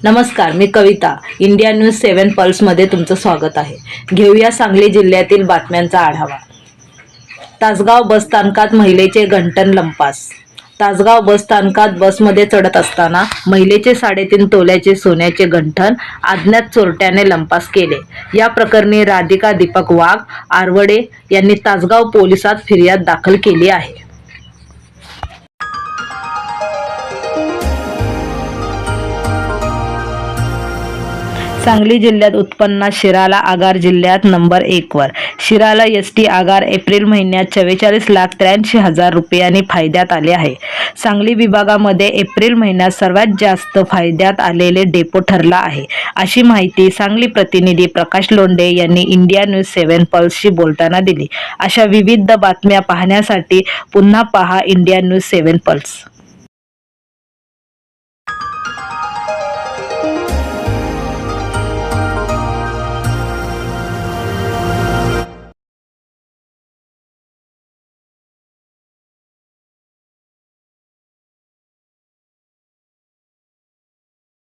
नमस्कार, मी कविता. India news 7 पल्समध्ये तुमचं स्वागत आहे. घेऊया सांगली जिल्ह्यातील बातम्यांचा आढावा. तासगाव बसस्थानकात महिलेचे गंठन लंपास. तासगाव बसस्थानकात बसमध्ये चढत असताना महिलेचे 3.5 तोल्याचे सोन्याचे गंठन अज्ञात चोरट्याने लंपास केले. या प्रकरणी राधिका दीपक वाघ आरवडे यांनी तासगाव पोलिसात फिर्याद दाखल केली आहे. सांगली जिल्ह्यात उत्पन्नात शिराला आगार जिल्ह्यात नंबर 1 वर. शिराला एसटी आगार एप्रिल महिन्यात 44,83,000 रुपयांनी फायद्यात आले आहे. सांगली विभागामध्ये एप्रिल महिन्यात सर्वात जास्त फायद्यात आलेले डेपो ठरला आहे, अशी माहिती सांगली प्रतिनिधी प्रकाश लोंढे यांनी इंडिया न्यूज 7 पल्सशी बोलताना दिली. अशा विविध बातम्या पाहण्यासाठी पुन्हा पहा इंडिया न्यूज 7 पल्स.